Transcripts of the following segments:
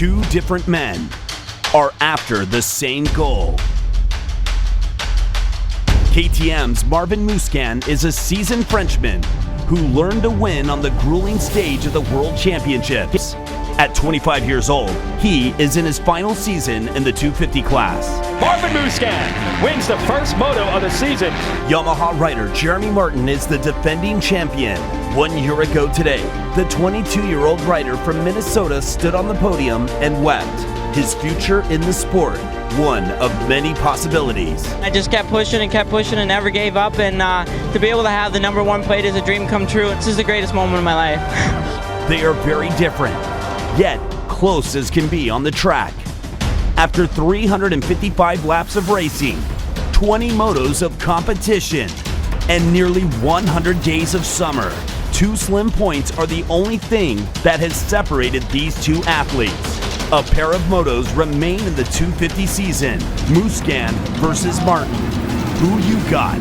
Two different men are after the same goal. KTM's Marvin Musquin is a seasoned Frenchman who learned to win on the grueling stage of the World Championships. At 25 years old, he is in his final season in the 250 class. Marvin Musquin wins the first moto of the season. Yamaha rider Jeremy Martin is the defending champion. 1 year ago today, the 22-year-old rider from Minnesota stood on the podium and wept. His future in the sport, one of many possibilities. I just kept pushing and never gave up, and to be able to have the #1 plate is a dream come true. This is the greatest moment of my life. They are very different, yet close as can be on the track. After 355 laps of racing, 20 motos of competition, and nearly 100 days of summer, 2 slim points are the only thing that has separated these two athletes. A pair of motos remain in the 250 season. Musquin versus Martin. Who you got?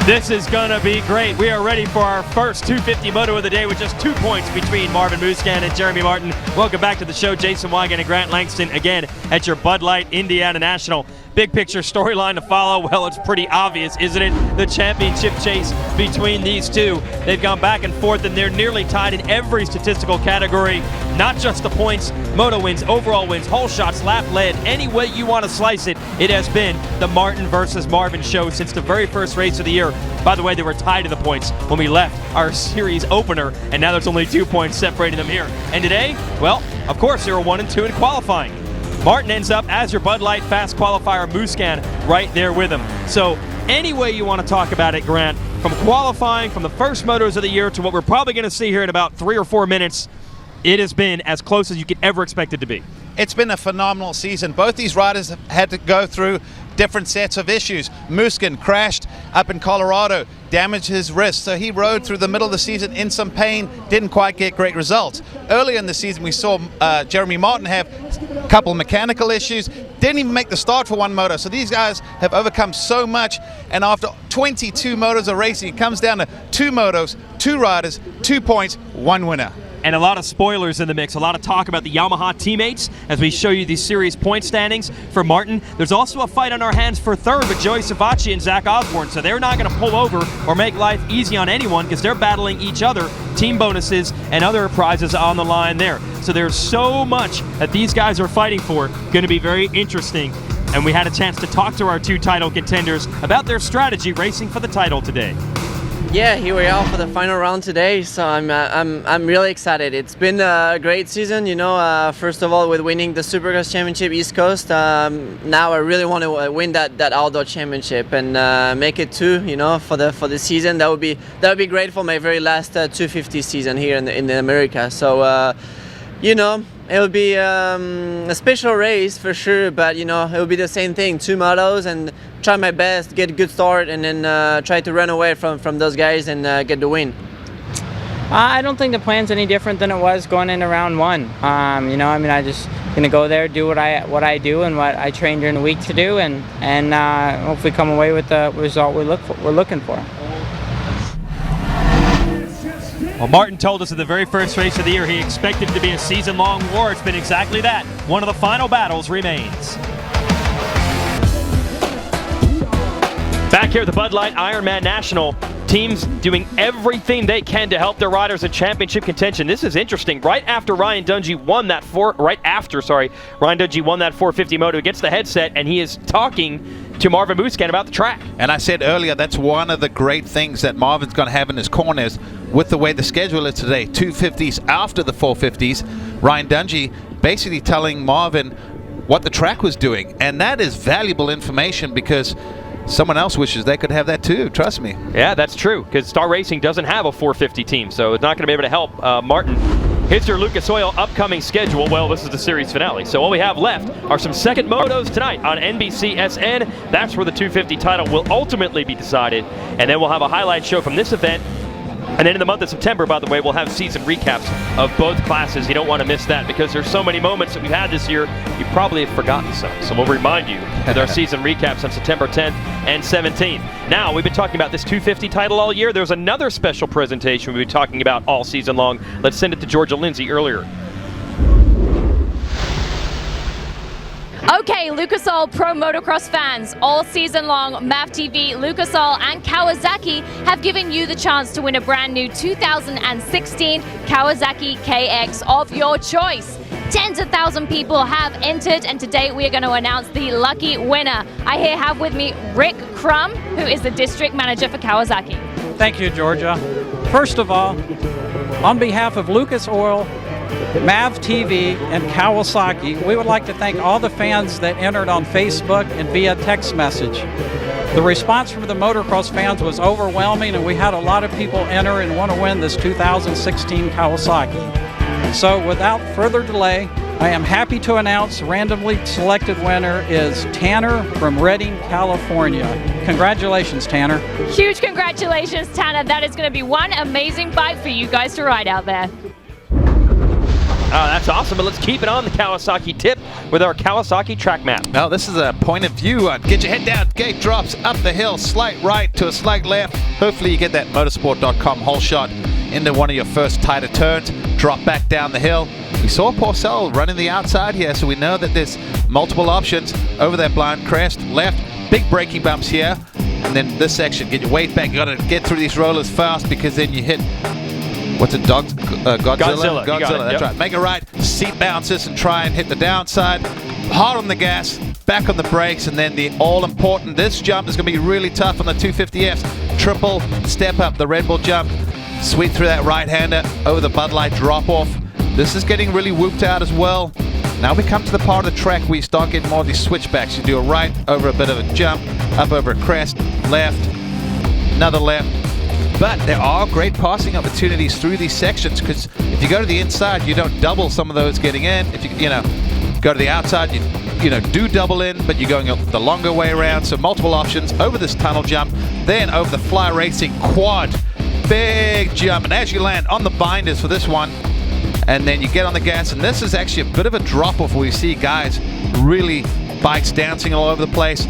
This is going to be great. We are ready for our first 250 moto of the day with just 2 points between Marvin Musquin and Jeremy Martin. Welcome back to the show. Jason Wigan and Grant Langston again at your Bud Light Indiana National. Big picture storyline to follow. Well, it's pretty obvious, isn't it? The championship chase between these two. They've gone back and forth, and they're nearly tied in every statistical category. Not just the points, moto wins, overall wins, whole shots, lap led, any way you want to slice it. It has been the Martin versus Marvin show since the very first race of the year. By the way, they were tied in the points when we left our series opener, and now there's only 2 points separating them here. And today, well, of course, they were 1 and 2 in qualifying. Martin ends up as your Bud Light fast qualifier, Musquin right there with him. So any way you want to talk about it, Grant, from qualifying, from the first motos of the year to what we're probably going to see here in about 3 or 4 minutes, it has been as close as you could ever expect it to be. It's been a phenomenal season. Both these riders have had to go through different sets of issues. Musquin crashed up in Colorado, damaged his wrist, so he rode through the middle of the season in some pain, didn't quite get great results. Earlier in the season, we saw Jeremy Martin have a couple mechanical issues, didn't even make the start for one moto. So these guys have overcome so much, and after 22 motos of racing, it comes down to 2 motos, 2 riders, 2 points, 1 winner. And a lot of spoilers in the mix, a lot of talk about the Yamaha teammates as we show you these series point standings for Martin. There's also a fight on our hands for third with Joey Savacci and Zach Osborne, so they're not going to pull over or make life easy on anyone because they're battling each other, team bonuses and other prizes on the line there. So there's so much that these guys are fighting for, going to be very interesting. And we had a chance to talk to our 2 title contenders about their strategy racing for the title today. Yeah, here we are for the final round today, so I'm really excited. It's been a great season, you know. First of all, with winning the Supercross Championship East Coast, now I really want to win that outdoor championship and make it 2, you know, for the season. That would be great for my very last 250 season here in America. So, you know, it will be a special race for sure, but you know, it will be the same thing, 2 motos, and try my best, get a good start, and then try to run away from those guys and get the win. I don't think the plan's any different than it was going into round 1. You know, I mean, I just gonna go there, do what I do and what I train during the week to do, and hopefully come away with the result we're looking for. Well, Martin told us in the very first race of the year he expected it to be a season-long war. It's been exactly that. One of the final battles remains. Back here at the Bud Light Ironman National, teams doing everything they can to help their riders in championship contention. This is interesting. Right after Ryan Dungey won that 450 moto, he gets the headset and he is talking to Marvin Musquin about the track. And I said earlier, that's one of the great things that Marvin's going to have in his corners with the way the schedule is today. 250s after the 450s. Ryan Dungey basically telling Marvin what the track was doing. And that is valuable information because someone else wishes they could have that too, trust me. Yeah, that's true, because Star Racing doesn't have a 450 team, so it's not going to be able to help Martin. Here's your Lucas Oil upcoming schedule. Well, this is the series finale, so all we have left are some second motos tonight on NBCSN. That's where the 250 title will ultimately be decided, and then we'll have a highlight show from this event And then in the month of September, by the way, we'll have season recaps of both classes. You don't want to miss that because there's so many moments that we've had this year, you probably have forgotten some. So we'll remind you with our season recaps on September 10th and 17th. Now, we've been talking about this 250 title all year. There's another special presentation we've been talking about all season long. Let's send it to Georgia Lindsay earlier. Okay, Lucas Oil Pro Motocross fans, all season long, MAV TV, Lucas Oil and Kawasaki have given you the chance to win a brand new 2016 Kawasaki KX of your choice. Tens of thousands of people have entered, and today we are going to announce the lucky winner. I here have with me Rick Crum, who is the district manager for Kawasaki. Thank you, Georgia. First of all, on behalf of Lucas Oil, MAV TV, and Kawasaki, we would like to thank all the fans that entered on Facebook and via text message. The response from the motocross fans was overwhelming, and we had a lot of people enter and want to win this 2016 Kawasaki. So without further delay, I am happy to announce randomly selected winner is Tanner from Redding, California. Congratulations, Tanner. Huge congratulations, Tanner. That is going to be one amazing bike for you guys to ride out there. Oh, that's awesome, but let's keep it on the Kawasaki tip with our Kawasaki track map. Now this is a point of view on get your head down, gate drops, up the hill, slight right to a slight left. Hopefully you get that motorsport.com hole shot into one of your first tighter turns, drop back down the hill. We saw Porcel running the outside here, so we know that there's multiple options. Over that blind crest, left, big braking bumps here. And then this section, get your weight back. You gotta get through these rollers fast because then you hit what's it, Godzilla? Godzilla, That's right. Make a right, seat bounces and try and hit the downside. Hard on the gas, back on the brakes, and then the all-important, this jump is going to be really tough on the 250Fs. Triple step up, the Red Bull jump. Sweep through that right-hander, over the Bud Light drop-off. This is getting really whooped out as well. Now we come to the part of the track where you start getting more of these switchbacks. You do a right, over a bit of a jump, up over a crest, left, another left. But there are great passing opportunities through these sections because if you go to the inside, you don't double some of those getting in. If you go to the outside, you do double in, but you're going the longer way around. So multiple options over this tunnel jump, then over the Fly Racing quad, big jump, and as you land on the binders for this one, and then you get on the gas, and this is actually a bit of a drop-off where you see guys really bikes dancing all over the place.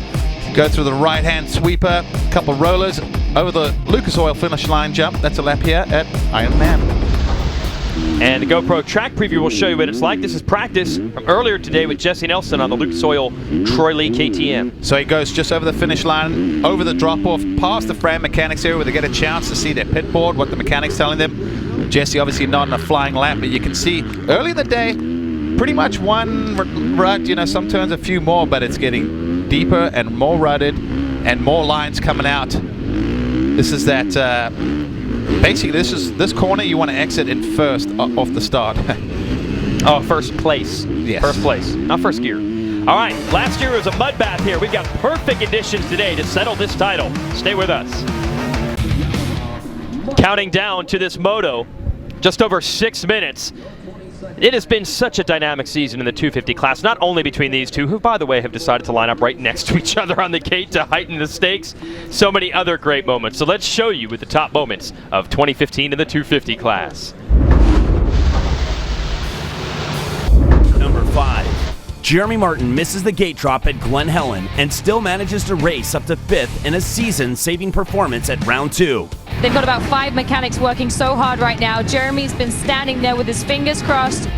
Go through the right-hand sweeper, couple rollers, over the Lucas Oil finish line jump. That's a lap here at Ironman. And the GoPro track preview will show you what it's like. This is practice from earlier today with Jesse Nelson on the Lucas Oil Troy Lee KTM. So he goes just over the finish line, over the drop-off, past the frame mechanics area where they get a chance to see their pit board, what the mechanic's telling them. Jesse obviously not in a flying lap, but you can see early in the day, pretty much one rut, some turns a few more, but it's getting deeper and more rutted and more lines coming out. This is that, basically this corner you want to exit in first off the start. Oh, first place. Yes. First place, not first gear. All right, last year was a mud bath here. We've got perfect additions today to settle this title. Stay with us. Counting down to this moto, just over 6 minutes. It has been such a dynamic season in the 250 class, not only between these two, who, by the way, have decided to line up right next to each other on the gate to heighten the stakes. So many other great moments. So let's show you with the top moments of 2015 in the 250 class. Number 5. Jeremy Martin misses the gate drop at Glen Helen and still manages to race up to 5th in a season-saving performance at round 2. They've got about 5 mechanics working so hard right now. Jeremy's been standing there with his fingers crossed.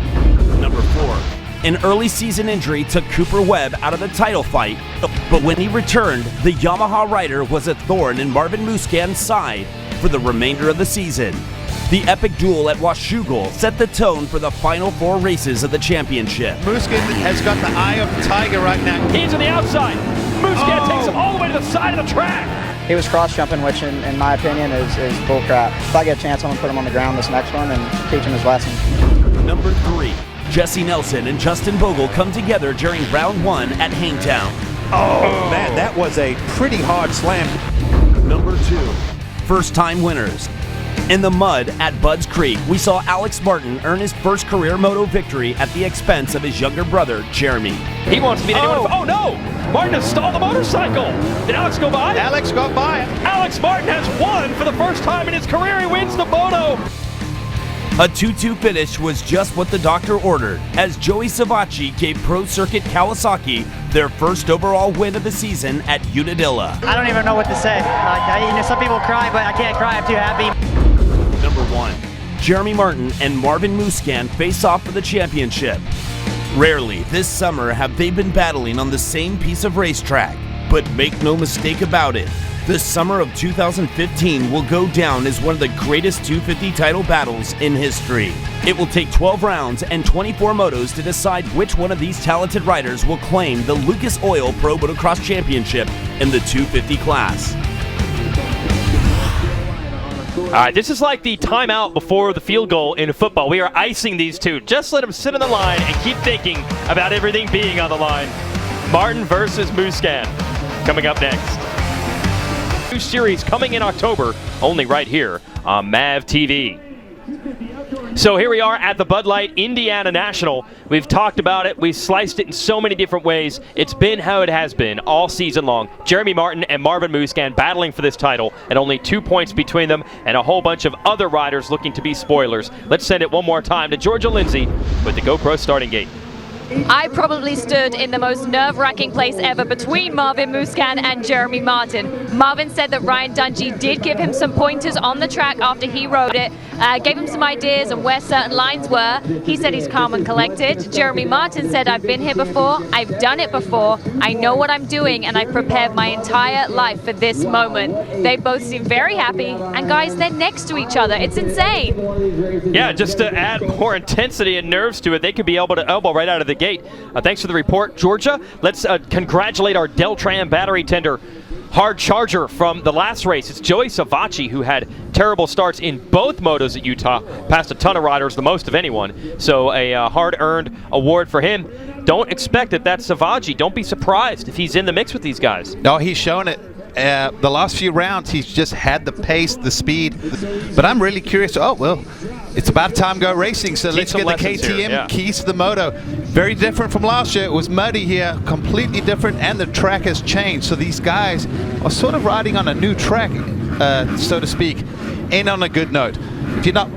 Number 4. An early season injury took Cooper Webb out of the title fight, but when he returned, the Yamaha rider was a thorn in Marvin Musquin's side for the remainder of the season. The epic duel at Washougal set the tone for the final 4 races of the championship. Musquin has got the eye of the tiger right now. He's on the outside. Musquin takes him all the way to the side of the track. He was cross-jumping, which in my opinion is bull crap. If I get a chance, I'm going to put him on the ground this next one and teach him his lesson. Number 3. Jesse Nelson and Justin Bogle come together during round 1 at Hangtown. Oh, man, that was a pretty hard slam. Number 2. First-time winners. In the mud at Budds Creek, we saw Alex Martin earn his first career moto victory at the expense of his younger brother, Jeremy. He wants to beat anyone. Oh no! Martin has stalled the motorcycle. Did Alex go by? Alex got by. Alex Martin has won for the first time in his career. He wins the moto. A 2-2 finish was just what the doctor ordered, as Joey Savacci gave Pro Circuit Kawasaki their first overall win of the season at Unadilla. I don't even know what to say. Some people cry, but I can't cry. I'm too happy. Number 1. Jeremy Martin and Marvin Musquin face off for the championship. Rarely this summer have they been battling on the same piece of racetrack, but make no mistake about it, the summer of 2015 will go down as one of the greatest 250 title battles in history. It will take 12 rounds and 24 motos to decide which one of these talented riders will claim the Lucas Oil Pro Motocross Championship in the 250 class. All right, this is like the timeout before the field goal in football. We are icing these two. Just let them sit on the line and keep thinking about everything being on the line. Martin versus Musquin coming up next. New series coming in October, only right here on MAV TV. So here we are at the Bud Light Indiana National. We've talked about it. We've sliced it in so many different ways. It's been how it has been all season long. Jeremy Martin and Marvin Musquin battling for this title, and only 2 points between them, and a whole bunch of other riders looking to be spoilers. Let's send it one more time to Georgia Lindsay with the GoPro starting gate. I probably stood in the most nerve-wracking place ever between Marvin Musquin and Jeremy Martin. Marvin said that Ryan Dungey did give him some pointers on the track after he rode it, gave him some ideas on where certain lines were. He said he's calm and collected. Jeremy Martin said, I've been here before, I've done it before, I know what I'm doing, and I've prepared my entire life for this moment. They both seem very happy, and guys, they're next to each other. It's insane. Yeah, just to add more intensity and nerves to it, they could be elbow to elbow right out of the gate. Thanks for the report, Georgia. Let's congratulate our Deltran battery tender hard charger from the last race. It's Joey Savacci, who had terrible starts in both motos at Utah, passed a ton of riders, the most of anyone. So a hard-earned award for him. Don't expect that that's Savacci. Don't be surprised if he's in the mix with these guys. No, he's shown it. The last few rounds, he's just had the pace, the speed. But I'm really curious. Oh, well, it's about time to go racing, so let's get the KTM keys to the moto. Very different from last year. It was muddy here, completely different, and the track has changed. So these guys are sort of riding on a new track, so to speak, and on a good note. If you're not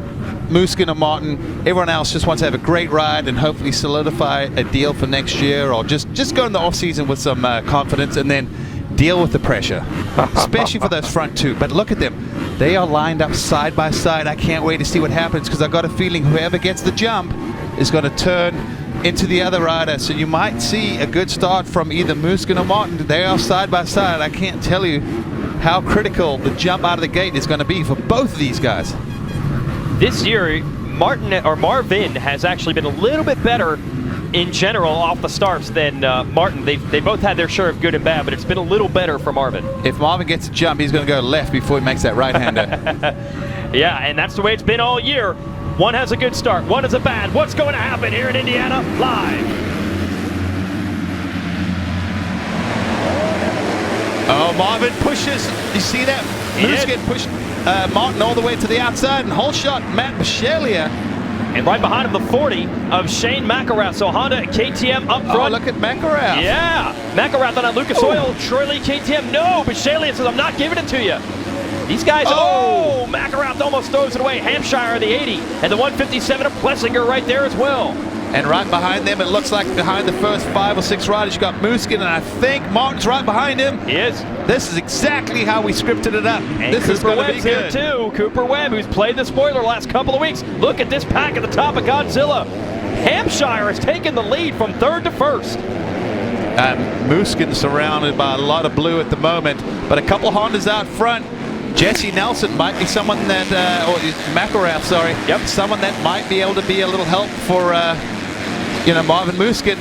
Musquin or Martin, everyone else just wants to have a great ride and hopefully solidify a deal for next year, or just go in the off-season with some confidence and then deal with the pressure, especially for those front two. But look at them. They are lined up side by side. I can't wait to see what happens, because I've got a feeling whoever gets the jump is going to turn into the other rider. So you might see a good start from either Musquin or Martin. They are side by side. I can't tell you how critical the jump out of the gate is going to be for both of these guys. This year, Marvin has actually been a little bit better in general off the starts than Martin. They both had their share of good and bad, but it's been a little better for Marvin. If Marvin gets a jump, he's going to go left before he makes that right-hander. Yeah, and that's the way it's been all year. One has a good start, one is a bad. What's going to happen here in Indiana live? Oh, Marvin pushes. You see that? Musquin pushed Martin all the way to the outside, and whole shot Matt Michelia. And right behind him, the 40 of Shane McElrath. So Honda and KTM up front. Oh, look at McElrath. Yeah. McElrath on that Lucas Oil. Troy Lee, KTM. No, but Michelia says, I'm not giving it to you. These guys, McElrath almost throws it away. Hampshire, the 80. And the 157 of Plessinger right there as well. And right behind them, it looks like behind the first 5 or 6 riders, you got Musquin, and I think Martin's right behind him. He is. This is exactly how we scripted it up. And this is going to be good. Here too. Cooper Webb, who's played the spoiler last couple of weeks. Look at this pack at the top of Godzilla. Hampshire has taken the lead from 3rd to 1st. Musquin surrounded by a lot of blue at the moment, but a couple Hondas out front. Jesse Nelson might be someone that, or McElrath, sorry. Yep. Someone that might be able to be a little help for, Marvin Musquin.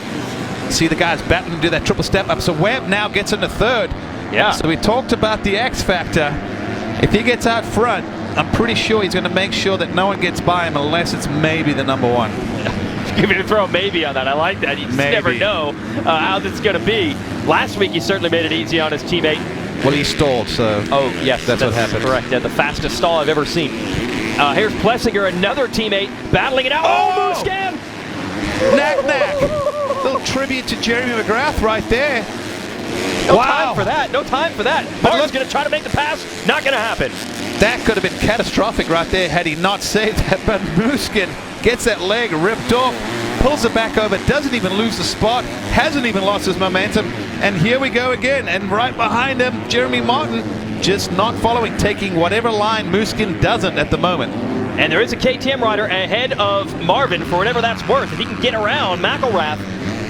See the guys battling to do that triple step up. So Webb now gets into 3rd. Yeah. So we talked about the X factor. If he gets out front, I'm pretty sure he's going to make sure that no one gets by him unless it's maybe the number 1. Give it a throw maybe on that. I like that. You just never know how this is going to be. Last week he certainly made it easy on his teammate. Well, he stalled, so yes, that's what happened. Correct. Yeah, the fastest stall I've ever seen. Here's Plessinger, another teammate, battling it out. Oh, Musquin! Knack. Little tribute to Jeremy McGrath right there. No time for that. No time for that. Martin's going to try to make the pass. Not going to happen. That could have been catastrophic right there had he not saved that. But Musquin gets that leg ripped off, pulls it back over, doesn't even lose the spot, hasn't even lost his momentum. And here we go again. And right behind him, Jeremy Martin just not following, taking whatever line Musquin doesn't at the moment. And there is a KTM rider ahead of Marvin for whatever that's worth. If he can get around McElrath,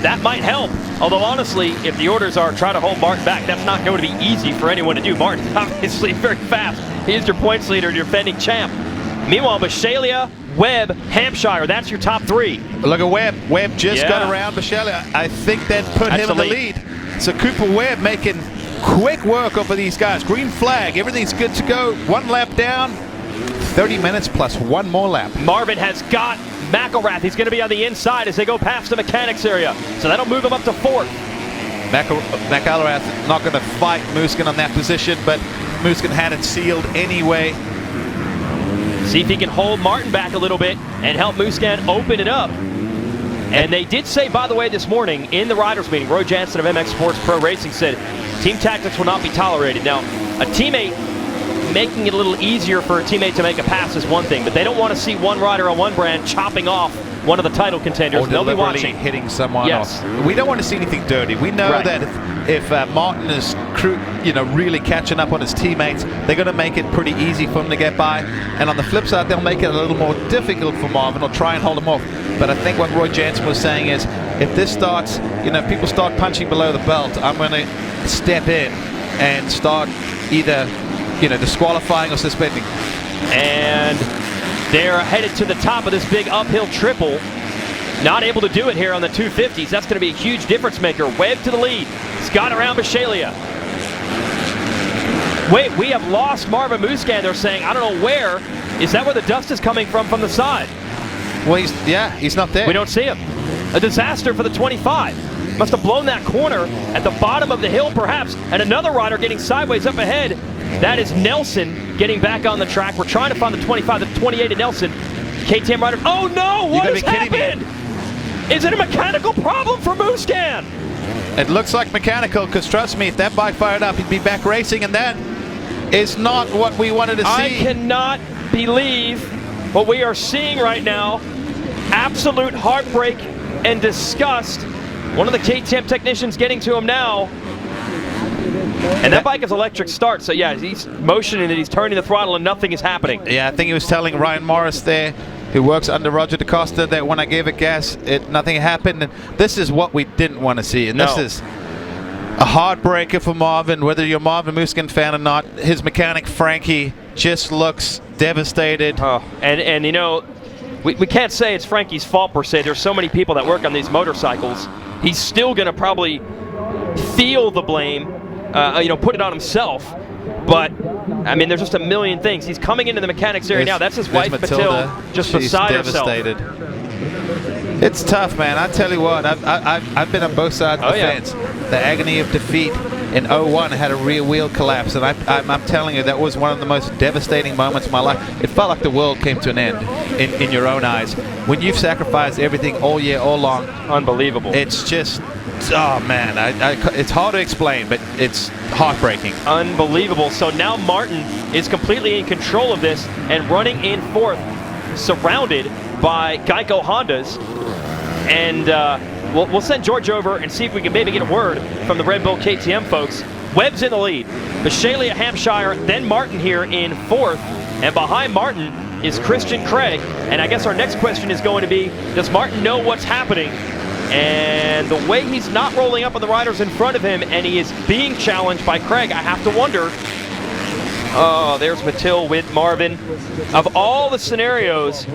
that might help. Although honestly, if the orders are try to hold Martin back, that's not going to be easy for anyone to do. Martin's obviously very fast. He is your points leader, your defending champ. Meanwhile, Bisceglia, Webb, Hampshire, that's your top 3. Look at Webb. Webb just got around Bisceglia. I think that put him in the lead. So Cooper Webb making quick work over these guys. Green flag, everything's good to go. 1 lap down, 30 minutes plus 1 more lap. Marvin has got McElrath. He's going to be on the inside as they go past the mechanics area. So that'll move him up to 4th. McElrath not going to fight Musquin on that position, but Musquin had it sealed anyway. See if he can hold Martin back a little bit and help Musquin open it up. And they did say, by the way, this morning in the riders meeting, Roy Jansen of MX Sports Pro Racing said team tactics will not be tolerated. Now, a teammate making it a little easier for a teammate to make a pass is one thing, but they don't want to see one rider on one brand chopping off one of the title contenders. Or they'll be watching, hitting someone off. We don't want to see anything dirty. We know that if Martin is really catching up on his teammates, they're going to make it pretty easy for him to get by. And on the flip side, they'll make it a little more difficult for Marvin or try and hold him off. But I think what Roy Jansen was saying is, if this starts, people start punching below the belt, I'm going to step in and start either disqualifying or suspending. And they're headed to the top of this big uphill triple. Not able to do it here on the 250s. That's going to be a huge difference maker. Webb to the lead. He's got around Bisceglia. Wait, we have lost Marvin Musquin, they're saying. I don't know where. Is that where the dust is coming from the side? Well, he's not there. We don't see him. A disaster for the 25. Must have blown that corner at the bottom of the hill, perhaps. And another rider getting sideways up ahead. That is Nelson getting back on the track. We're trying to find the 25, the 28 of Nelson. KTM rider. Oh no! What has happened? Is it a mechanical problem for Musquin? It looks like mechanical, because trust me, if that bike fired up, he'd be back racing, and that is not what we wanted to see. I cannot believe what we are seeing right now. Absolute heartbreak and disgust. One of the KTM technicians getting to him now. And that bike is electric start, so yeah, he's motioning that he's turning the throttle and nothing is happening. Yeah, I think he was telling Ryan Morris there, who works under Roger DaCosta, that when I gave it gas, nothing happened. And this is what we didn't want to see. And this is a heartbreaker for Marvin, whether you're a Marvin Musquin fan or not. His mechanic, Frankie, just looks devastated. Oh, and we can't say it's Frankie's fault per se. There's so many people that work on these motorcycles. He's still going to probably feel the blame, put it on himself. But, I mean, there's just a million things. He's coming into the mechanics area now. That's his wife, Matilda, just beside devastated. It's tough, man. I tell you what, I've been on both sides of the fence. The agony of defeat in 01, I had a rear wheel collapse, and I'm telling you, that was one of the most devastating moments of my life. It felt like the world came to an end in your own eyes. When you've sacrificed everything all year, all long. Unbelievable. It's just, oh man, it's hard to explain, but it's heartbreaking. Unbelievable. So now Martin is completely in control of this and running in 4th, surrounded by Geico Hondas. And we'll send George over and see if we can maybe get a word from the Red Bull KTM folks. Webb's in the lead. Bisceglia, Hampshire, then Martin here in 4th. And behind Martin is Christian Craig. And I guess our next question is going to be, does Martin know what's happening? And the way he's not rolling up on the riders in front of him and he is being challenged by Craig, I have to wonder. Oh, there's Matil with Marvin. Of all the scenarios,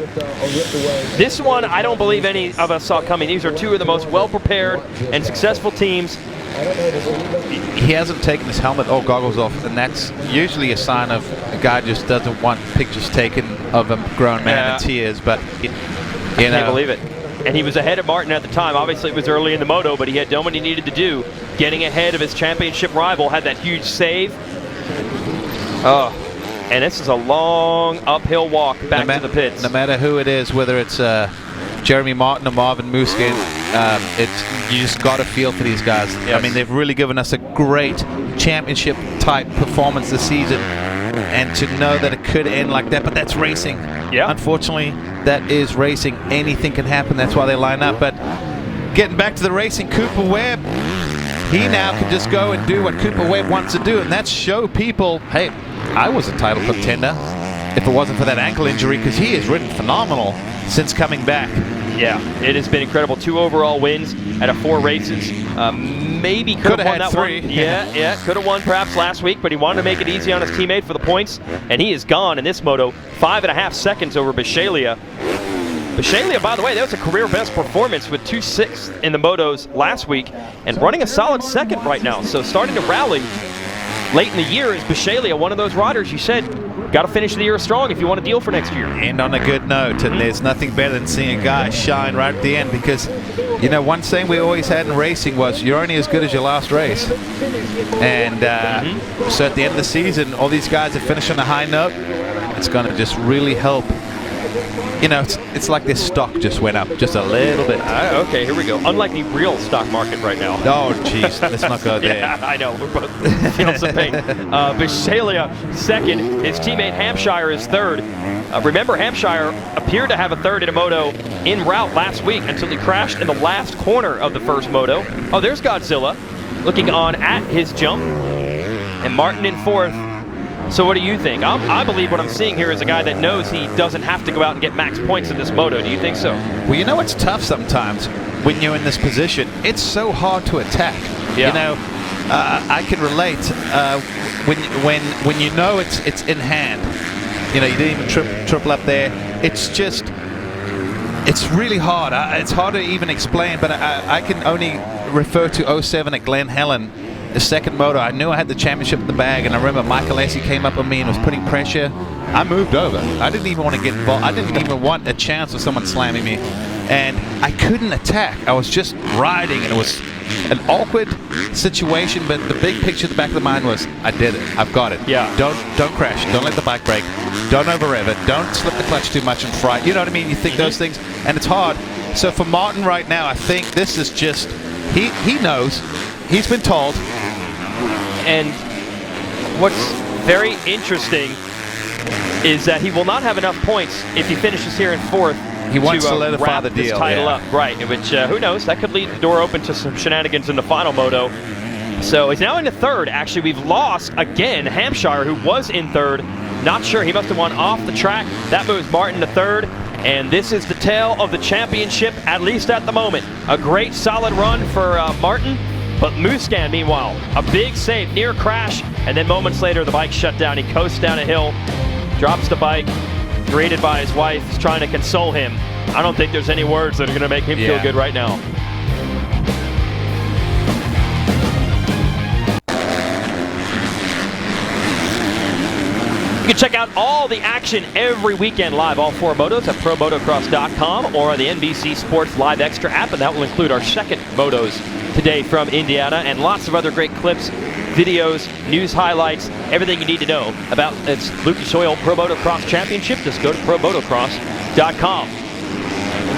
this one I don't believe any of us saw coming. These are two of the most well-prepared and successful teams. He hasn't taken his helmet or goggles off, and that's usually a sign of a guy just doesn't want pictures taken of a grown man in tears. But I can't believe it. And he was ahead of Martin at the time. Obviously, it was early in the moto, but he had done what he needed to do. Getting ahead of his championship rival, had that huge save. Oh, And this is a long uphill walk back to the pits. No matter who it is, whether it's Jeremy Martin or Marvin Musquin, you just got to feel for these guys. Yes. I mean, they've really given us a great championship-type performance this season. And to know that it could end like that, but that's racing. Yeah. Unfortunately, that is racing. Anything can happen. That's why they line up. But getting back to the racing, Cooper Webb, he now can just go and do what Cooper Webb wants to do, and that's show people, hey, I was a title contender if it wasn't for that ankle injury, because he has ridden phenomenal since coming back. Yeah, it has been incredible. 2 overall wins out of 4 races. Maybe could have won that 3. one. Yeah, could have won perhaps last week, but he wanted to make it easy on his teammate for the points, and he is gone in this moto. 5.5 seconds over Bisceglia. Bisceglia, by the way, that was a career best performance with 2.6 in the motos last week, and running a solid second right now. So starting to rally late in the year. Is Bisceglia one of those riders you said got to finish the year strong if you want to deal for next year? End on a good note, and there's nothing better than seeing a guy shine right at the end, because, you know, one thing we always had in racing was you're only as good as your last race. And so at the end of the season, all these guys that finish on a high note, it's going to just really help. You know, it's like this stock just went up just a little bit. Okay, here we go. Unlike the real stock market right now. Oh, jeez, let's not go there. Yeah, I know. We're both feeling some pain. Bisceglia second. His teammate Hampshire is third. Remember, Hampshire appeared to have a third in a moto en route last week until he crashed in the last corner of the first moto. Oh, there's Godzilla looking on at his jump. And Martin in fourth. So what do you think? I believe what I'm seeing here is a guy that knows he doesn't have to go out and get max points in this moto. Do you think so? Well, you know, it's tough sometimes when you're in this position. It's so hard to attack. Yeah. You know, I can relate when you know it's in hand. You know, you didn't even triple up there. It's just, it's really hard. It's hard to even explain, but I can only refer to 07 at Glen Helen. The second moto, I knew I had the championship in the bag, and I remember Michael Essie came up on me and was putting pressure. I moved over. I didn't even want to get involved. I didn't even want a chance of someone slamming me. And I couldn't attack. I was just riding, and it was an awkward situation, but the big picture at the back of the mind was, I did it. I've got it. Yeah. Don't crash. Don't let the bike break. Don't over-rev it. Don't slip the clutch too much and fry. You know what I mean? You think those things, and it's hard. So for Martin right now, I think this is just, he knows. He's been told. And what's very interesting is that he will not have enough points if he finishes here in fourth. He wants to solidify wrap the deal. This title up, right? Which who knows? That could leave the door open to some shenanigans in the final moto. So he's now into third. Actually, we've lost again Hampshire, who was in third. Not sure. He must have won off the track. That moves Martin to third. And this is the tale of the championship, at least at the moment. A great, solid run for Martin. But Musquin, meanwhile, a big save, near crash, and then moments later the bike shut down. He coasts down a hill, drops the bike, greeted by his wife, who's trying to console him. I don't think there's any words that are going to make him feel good right now. You can check out all the action every weekend live, all 4 motos at ProMotocross.com or on the NBC Sports Live Extra app, and that will include our second motos today from Indiana and lots of other great clips, videos, news highlights, everything you need to know about its Lucas Oil Pro Motocross Championship. Just go to ProMotocross.com.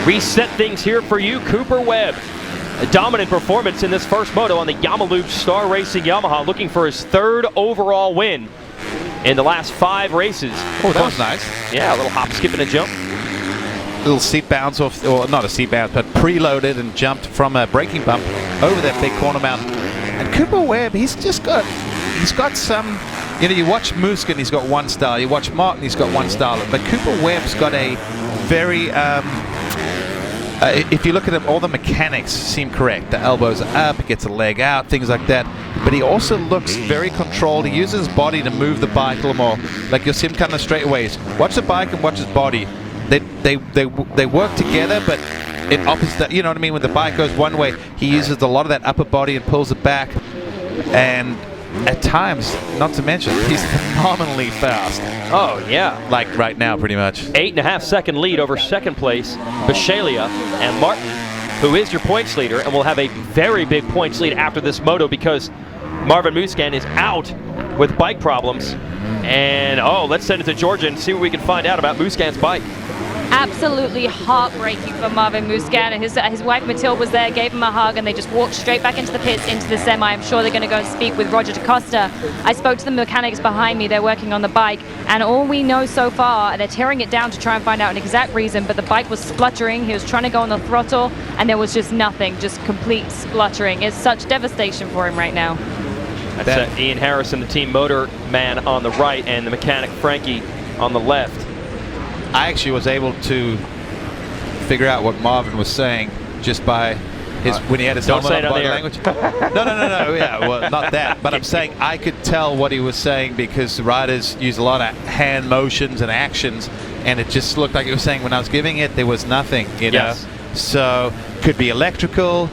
Reset things here for you. Cooper Webb, a dominant performance in this first moto on the Yamaluge Star Racing Yamaha, looking for his 3rd overall win in the last 5 races. Oh, that was nice. Yeah, a little hop, skip, and a jump. Little seat bounce off, or not a seat bounce, but preloaded and jumped from a braking bump over that big corner mountain. And Cooper Webb, he's got some, you know, you watch Musquin, he's got one style. You watch Martin, he's got one style. But Cooper Webb's got a very, if you look at him, all the mechanics seem correct. The elbows are up, he gets a leg out, things like that. But he also looks very controlled. He uses his body to move the bike a little more. Like you'll see him kind of straightaways. Watch the bike and watch his body. They work together, but in opposite. You know what I mean? When the bike goes one way, he uses a lot of that upper body and pulls it back. And at times, not to mention, he's phenomenally fast. Oh yeah, like right now, pretty much. 8.5 second lead over second place Bisceglia and Martin, who is your points leader, and will have a very big points lead after this moto because Marvin Musquin is out with bike problems. And, let's send it to Georgia and see what we can find out about Musquin's bike. Absolutely heartbreaking for Marvin Musquin, and his wife Mathilde was there, gave him a hug, and they just walked straight back into the pits, into the semi. I'm sure they're going to go and speak with Roger DaCosta. I spoke to the mechanics behind me. They're working on the bike, and all we know so far, they're tearing it down to try and find out an exact reason, but the bike was spluttering. He was trying to go on the throttle, and there was just nothing, just complete spluttering. It's such devastation for him right now. That's Ian Harrison, the team motor man, on the right, and the mechanic Frankie on the left. I actually was able to figure out what Marvin was saying just by his when he had his helmet on, body language. No. Yeah, well, not that. But I'm saying I could tell what he was saying because the riders use a lot of hand motions and actions, and it just looked like he was saying when I was giving it, there was nothing, you know. So could be electrical,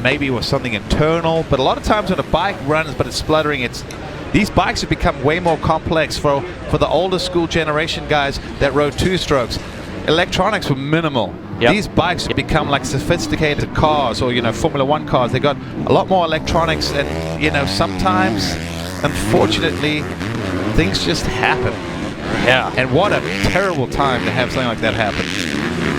maybe it was something internal. But a lot of times when a bike runs but it's spluttering, these bikes have become way more complex for the older school generation guys that rode two-strokes. Electronics were minimal. These bikes have become like sophisticated cars or, Formula One cars. They got a lot more electronics and, sometimes, unfortunately, things just happen. Yeah. And what a terrible time to have something like that happen.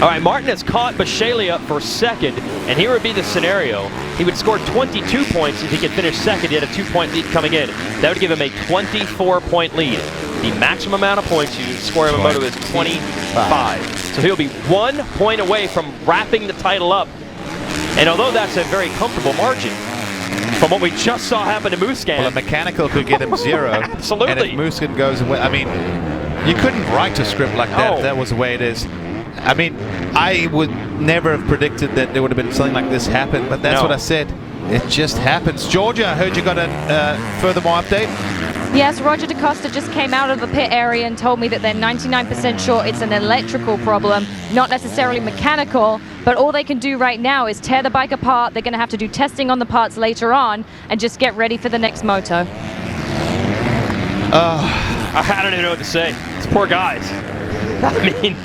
All right, Martin has caught Bisceglia for second, and here would be the scenario. He would score 22 points if he could finish second. He had a 2-point lead coming in. That would give him a 24-point lead. The maximum amount of points you score in a moto is 25. So he'll be 1 point away from wrapping the title up. And although that's a very comfortable margin, from what we just saw happen to Musquin. Well, a mechanical could get him 0. Absolutely. And if Musquin goes away, I mean, you couldn't write a script like that if that was the way it is. I mean, I would never have predicted that there would have been something like this happen, but that's what I said. It just happens. Georgia, I heard you got a furthermore update? Yes, Roger DaCosta just came out of the pit area and told me that they're 99% sure it's an electrical problem, not necessarily mechanical, but all they can do right now is tear the bike apart. They're going to have to do testing on the parts later on and just get ready for the next moto. I don't even know what to say. It's poor guys. I mean,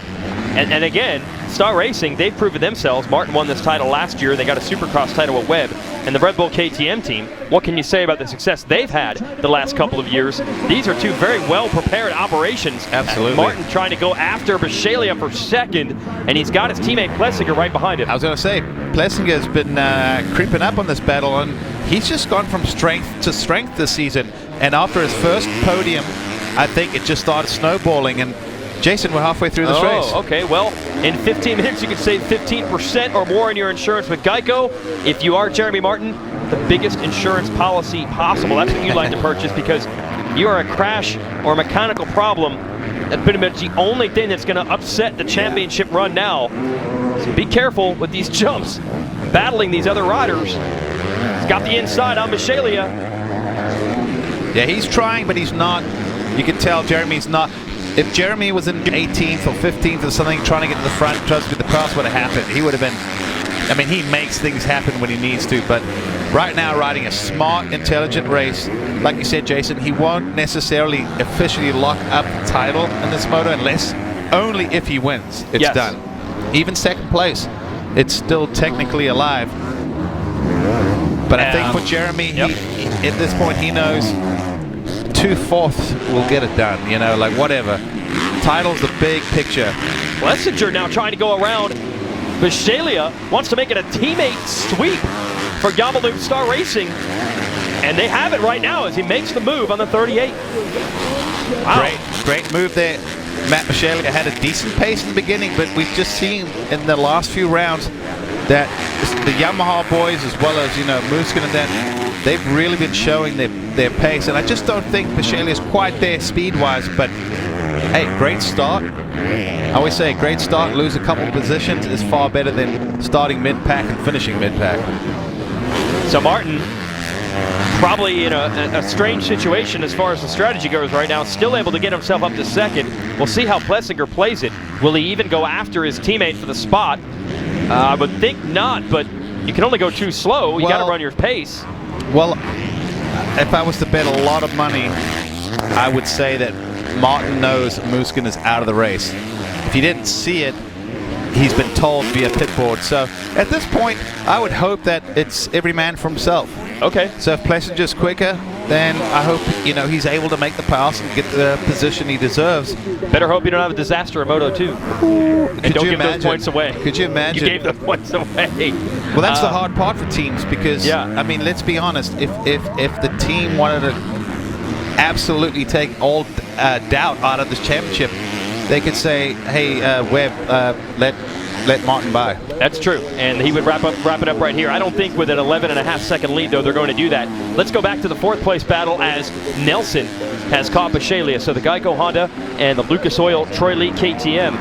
and again, Star Racing, they've proven themselves. Martin won this title last year. They got a Supercross title at Webb. And the Red Bull KTM team, what can you say about the success they've had the last couple of years? These are two very well-prepared operations. Absolutely. Martin trying to go after Bisceglia for second, and he's got his teammate Plessinger right behind him. I was going to say, Plessinger has been creeping up on this battle, and he's just gone from strength to strength this season. And after his first podium, I think it just started snowballing. And Jason, we're halfway through this race. Okay. Well, in 15 minutes, you can save 15% or more in your insurance with Geico. If you are Jeremy Martin, the biggest insurance policy possible. That's what you'd like to purchase because you are a crash or mechanical problem. That's pretty much the only thing that's going to upset the championship run now. So be careful with these jumps, battling these other riders. He's got the inside on Bisceglia. Yeah, he's trying, but he's not. You can tell Jeremy's not. If Jeremy was in 18th or 15th or something, trying to get to the front, trust me, the cross would have happened. He would have been, I mean, he makes things happen when he needs to, but right now riding a smart, intelligent race, like you said, Jason, he won't necessarily officially lock up the title in this moto unless only if he wins. It's done. Even second place, it's still technically alive. But I think for Jeremy, he, at this point, he knows 2/4 will get it done, like whatever. Title's the big picture. Plessinger now trying to go around. Bisceglia wants to make it a teammate sweep for Yamalu Star Racing. And they have it right now as he makes the move on the 38. Wow. Great move there. Matt Bisceglia had a decent pace in the beginning, but we've just seen in the last few rounds that the Yamaha boys, as well as, Musquin and that, they've really been showing their pace. And I just don't think Bisceglia is quite there speed-wise, but hey, great start. I always say a great start, lose a couple positions is far better than starting mid-pack and finishing mid-pack. So Martin, probably in a strange situation as far as the strategy goes right now, still able to get himself up to second. We'll see how Plessinger plays it. Will he even go after his teammate for the spot? I would think not, but you can only go too slow. You got to run your pace. Well, if I was to bet a lot of money, I would say that Martin knows Musquin is out of the race. If he didn't see it, he's been told via pit board. So at this point, I would hope that it's every man for himself. Okay. So if Plessinger's quicker, then I hope he's able to make the pass and get the position he deserves. Better hope you don't have a disaster in Moto 2. And don't give those points away. Could you imagine? You gave those points away. Well, that's the hard part for teams because, I mean, let's be honest. If the team wanted to absolutely take all doubt out of this championship, they could say, hey, Webb, let Martin by. That's true, and he would wrap it up right here. I don't think with an 11.5-second lead, though, they're going to do that. Let's go back to the fourth place battle as Nelson has caught Bisceglia. So the Geico Honda and the Lucas Oil Troy Lee KTM.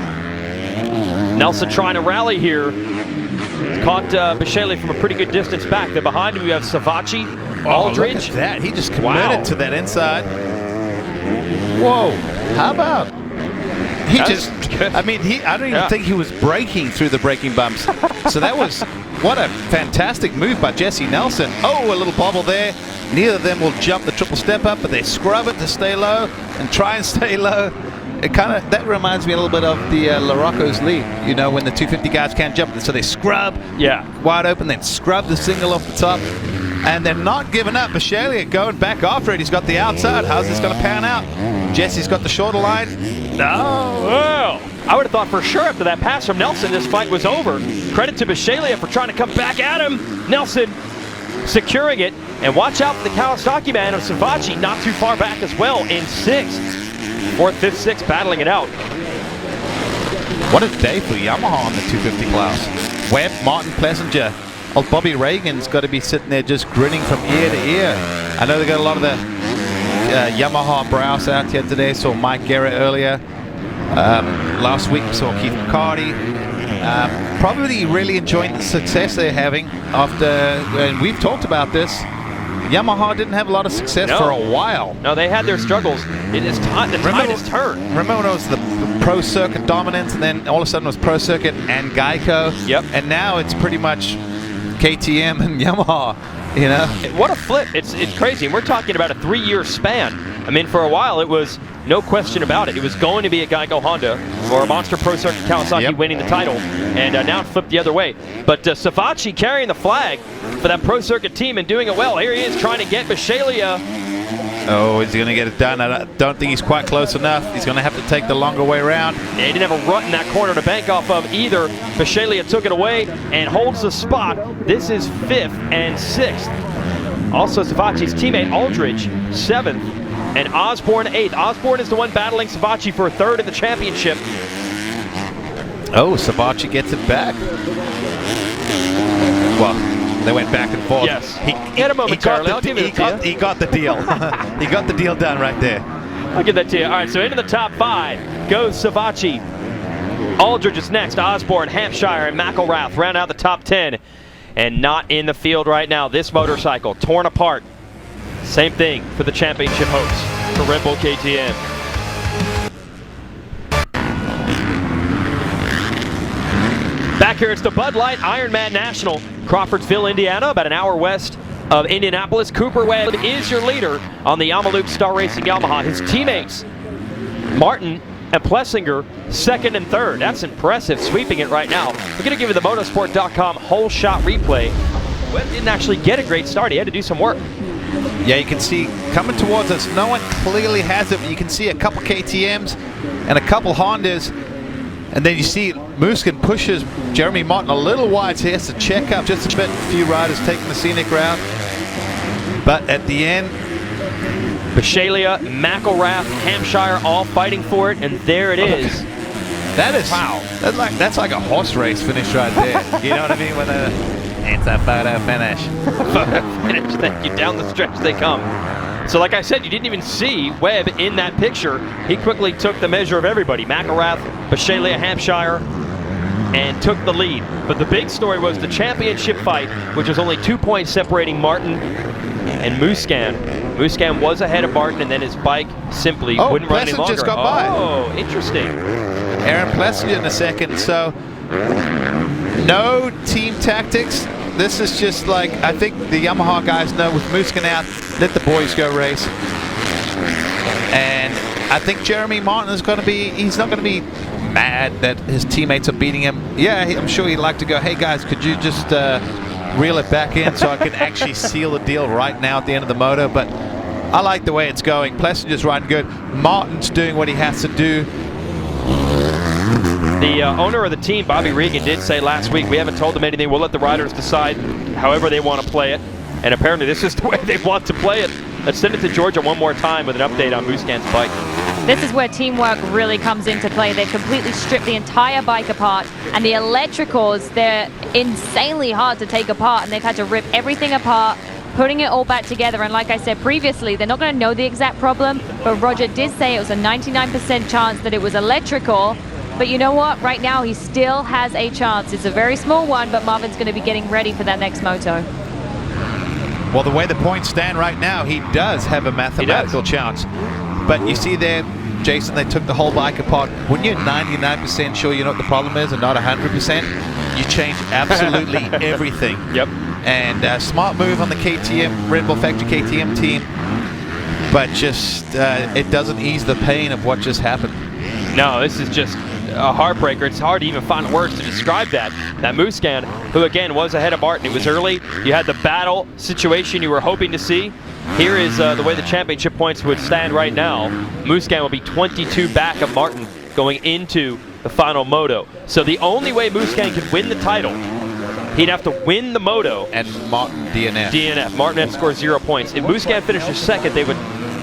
Nelson trying to rally here. Caught Bisceglia from a pretty good distance back. Then behind him, we have Savacci, Aldridge. Look at that. He just committed to that inside. Whoa. How about? I don't even think he was braking through the braking bumps. So that was, what a fantastic move by Jesse Nelson. Oh, a little bobble there. Neither of them will jump the triple step up, but they scrub it to stay low and try and stay low. That reminds me a little bit of the Larocco's lead, when the 250 guys can't jump. So they scrub wide open, then scrub the single off the top. And they're not giving up. Bisceglia going back after it. He's got the outside. How's this going to pan out? Jesse's got the shorter line. No. Well, I would have thought for sure after that pass from Nelson, this fight was over. Credit to Bisceglia for trying to come back at him. Nelson securing it. And watch out for the Kawasaki man of Savacci, not too far back as well in sixth. Fourth, fifth, sixth, battling it out. What a day for Yamaha on the 250 class. Webb, Martin, Plessinger. Old Bobby Reagan's got to be sitting there just grinning from ear to ear. I know they got a lot of the Yamaha brass out here today. Saw Mike Garrett earlier. Last week we saw Keith McCarty. Probably really enjoying the success they're having after, and we've talked about this, Yamaha didn't have a lot of success for a while. No, they had their struggles. It is time. The tide has turned. Remember when it was the Pro Circuit dominance, and then all of a sudden it was Pro Circuit and Geico? Yep. And now it's pretty much KTM and Yamaha, What a flip. It's crazy. And we're talking about a 3-year span. I mean, for a while it was no question about it. It was going to be a Geico Honda or a Monster Pro Circuit Kawasaki winning the title. And now it flipped the other way. But Savacci carrying the flag for that Pro Circuit team and doing it well. Here he is trying to get Bisceglia. Oh, is he going to get it done? I don't think he's quite close enough. He's going to have to take the longer way around. Yeah, he didn't have a rut in that corner to bank off of either. Bisceglia took it away and holds the spot. This is 5th and 6th. Also, Savacci's teammate Aldridge, 7th, and Osborne 8th. Osborne is the one battling Savacci for 3rd in the championship. Oh, Savacci gets it back. Well, they went back and forth. Yes. He had a momentarily. I'll give it to you. He got the deal. He got the deal done right there. I'll give that to you. All right, so into the top 5 goes Savacci. Aldridge is next. Osborne, Hampshire, and McElrath round out the top 10. And not in the field right now. This motorcycle torn apart. Same thing for the championship hopes for Red Bull KTM. Back here, it's the Bud Light Ironman National, Crawfordsville, Indiana, about an hour west of Indianapolis. Cooper Webb is your leader on the Yamaluke Star Racing Yamaha. His teammates, Martin and Plessinger, 2nd and 3rd. That's impressive, sweeping it right now. We're going to give you the motorsport.com whole shot replay. Webb didn't actually get a great start. He had to do some work. Yeah, you can see coming towards us, no one clearly has it, but you can see a couple KTMs and a couple Hondas. And then you see Muskin pushes Jeremy Martin a little wide, so he has to check up just a bit. A few riders taking the scenic route. But at the end, Bisceglia, McElrath, Hampshire all fighting for it, and there it is. That is, wow. That's like a horse race finish right there. You know what I mean? It's a photo finish. Finish, thank you. Down the stretch they come. So like I said, you didn't even see Webb in that picture. He quickly took the measure of everybody. McElrath, Bisceglia, Hampshire, and took the lead. But the big story was the championship fight, which was only 2 points separating Martin and Musquin. Musquin was ahead of Martin, and then his bike simply wouldn't run any longer. Just got by. Oh, interesting. Aaron Plessinger in a second. So no team tactics. This is just like, I think the Yamaha guys know with Musquin out, let the boys go race. And I think Jeremy Martin is going to be, he's not going to be mad that his teammates are beating him. Yeah, I'm sure he'd like to go, hey guys, could you just reel it back in so I can actually seal the deal right now at the end of the moto. But I like the way it's going. Plessinger's riding good. Martin's doing what he has to do. The owner of the team, Bobby Regan, did say last week, we haven't told them anything. We'll let the riders decide however they want to play it. And apparently this is the way they want to play it. Let's send it to Georgia one more time with an update on Musquin's bike. This is where teamwork really comes into play. They've completely stripped the entire bike apart, and the electricals, they're insanely hard to take apart, and they've had to rip everything apart, putting it all back together. And like I said previously, they're not going to know the exact problem, but Roger did say it was a 99% chance that it was electrical. But you know what? Right now, he still has a chance. It's a very small one, but Marvin's going to be getting ready for that next moto. Well, the way the points stand right now, he does have a mathematical chance. But you see there, Jason, they took the whole bike apart. When you're 99% sure you know what the problem is and not 100%, you change absolutely everything. Yep. And smart move on the KTM, Red Bull Factory KTM team. But just, it doesn't ease the pain of what just happened. No, this is just a heartbreaker. It's hard to even find words to describe that. That Musquin, who again was ahead of Martin. It was early. You had the battle situation you were hoping to see. Here is the way the championship points would stand right now. Musquin will be 22 back of Martin going into the final moto. So the only way Musquin could win the title, he'd have to win the moto. And Martin DNF. DNF. Martin had to score 0 points. If Musquin finishes second, they would,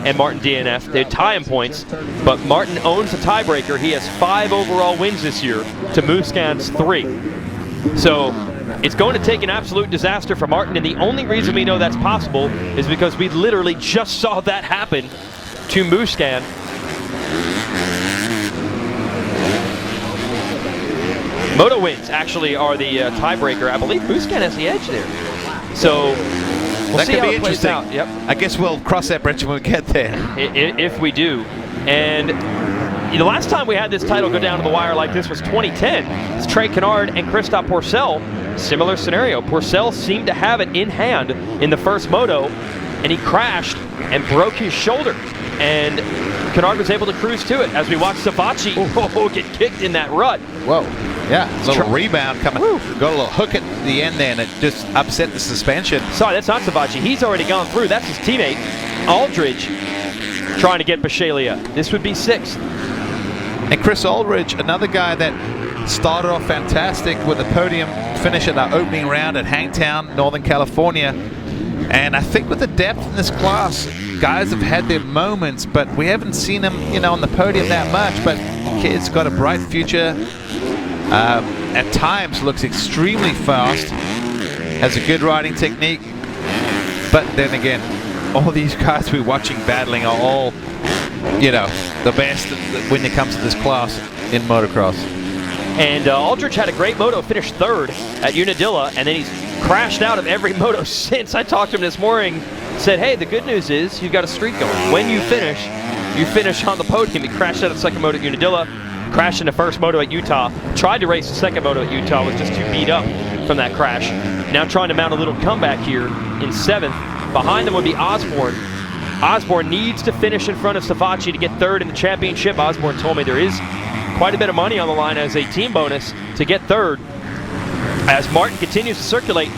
and Martin DNF, they'd tie him points. But Martin owns the tiebreaker. He has 5 overall wins this year to Musquin's 3. So it's going to take an absolute disaster for Martin, and the only reason we know that's possible is because we literally just saw that happen to Musquin. Moto wins actually are the tiebreaker. I believe Musquin has the edge there. So we'll that see could how be it plays interesting. out. Yep. I guess we'll cross that bridge when we get there. If we do. And the last time we had this title go down to the wire like this was 2010. It's Trey Kennard and Christophe Pourcel. Similar scenario. Pourcel seemed to have it in hand in the first moto, and he crashed and broke his shoulder. And Kennard was able to cruise to it as we watched Savacci get kicked in that rut. Whoa. Yeah, a little rebound coming. Got a little hook at the end there, and it just upset the suspension. Sorry, that's not Savacci. He's already gone through. That's his teammate, Aldridge, trying to get Bisceglia. This would be 6th. And Chris Aldridge, another guy that started off fantastic with a podium finish at our opening round at Hangtown, Northern California. And I think with the depth in this class, guys have had their moments, but we haven't seen him, on the podium that much. But the kid's got a bright future. At times looks extremely fast, has a good riding technique, but then again, all these guys we're watching battling are all, the best when it comes to this class in motocross. And Aldridge had a great moto, finished 3rd at Unadilla, and then he's crashed out of every moto since. I talked to him this morning, said, hey, the good news is you've got a streak going. When you finish on the podium. He crashed out of the second moto at Unadilla, crashed in the first moto at Utah, tried to race the second moto at Utah, was just too beat up from that crash. Now trying to mount a little comeback here in 7th. Behind them would be Osborne. Osborne needs to finish in front of Savacci to get 3rd in the championship. Osborne told me there is quite a bit of money on the line as a team bonus to get 3rd. As Martin continues to circulate,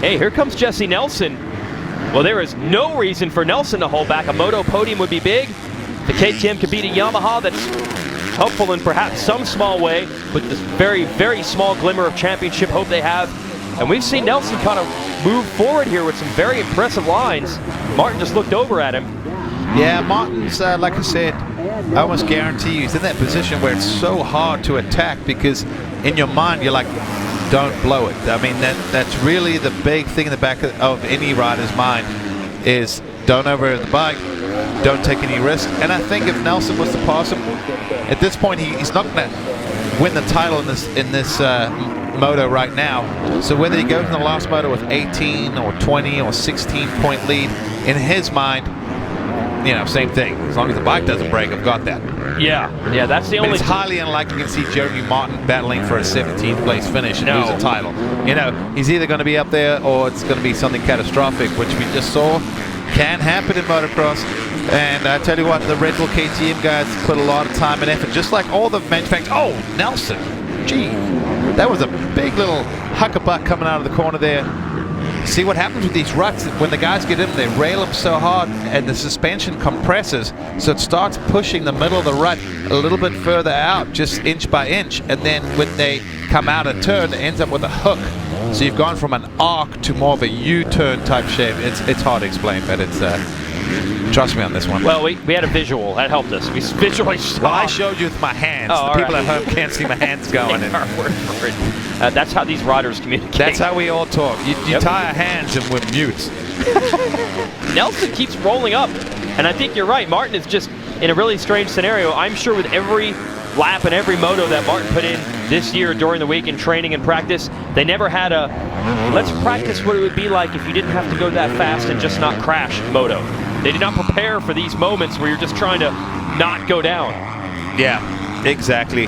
hey, here comes Jesse Nelson. Well, there is no reason for Nelson to hold back. A moto podium would be big. The KTM could beat a Yamaha that's helpful in perhaps some small way, with this very, very small glimmer of championship hope they have. And we've seen Nelson kind of move forward here with some very impressive lines. Martin just looked over at him. Yeah, Martin's, like I said, I almost guarantee you he's in that position where it's so hard to attack, because in your mind you're like, don't blow it. I mean, that's really the big thing in the back of any rider's mind is don't over the bike, don't take any risk. And I think if Nelson was to pass him, at this point he's not going to win the title in this moto right now. So whether he goes in the last moto with 18 or 20 or 16 point lead, in his mind, same thing. As long as the bike doesn't break, I've got that. Yeah, that's the only. But it's highly unlikely you can see Jeremy Martin battling for a 17th place finish and lose a title. He's either going to be up there or it's going to be something catastrophic, which we just saw can happen in motocross. And I tell you what, the Red Bull KTM guys put a lot of time and effort, just like all the manufacturers. Oh, Nelson, gee, that was a big little huckabuck coming out of the corner there. see what happens with these ruts. When the guys get in, they rail them so hard and the suspension compresses, so it starts pushing the middle of the rut a little bit further out, just inch by inch, and then when they come out a turn, it ends up with a hook. So you've gone from an arc to more of a U-turn type shape. It's hard to explain, but it's trust me on this one. Well, we had a visual. That helped us. We visually saw. Well, I showed you with my hands. Oh, the people right. at home can't see my hands going. Take our word for it. That's how these riders communicate. That's how we all talk. You tie our hands and we're mutes. Nelson keeps rolling up, and I think you're right. Martin is just in a really strange scenario. I'm sure with every lap and every moto that Martin put in this year during the week in training and practice, they never had a let's practice what it would be like if you didn't have to go that fast and just not crash moto. They did not prepare for these moments where you're just trying to not go down. Yeah, exactly.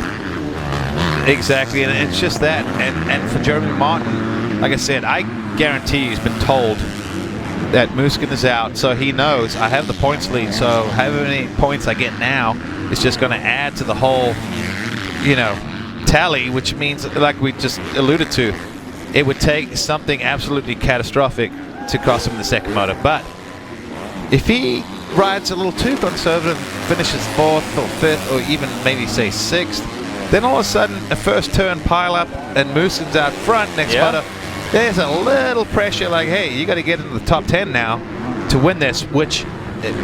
Exactly, and it's just that. And for Jeremy Martin, like I said, I guarantee he's been told that Musquin is out, so he knows I have the points lead, so however many points I get now is just going to add to the whole, you know, tally, which means, like we just alluded to, it would take something absolutely catastrophic to cost him the second moto. But if he rides a little too conservative, finishes 4th or 5th or even maybe say 6th, then all of a sudden a first turn pile up and Musquin's out front next moto, there's a little pressure like, hey, you got to get into the top 10 now to win this, which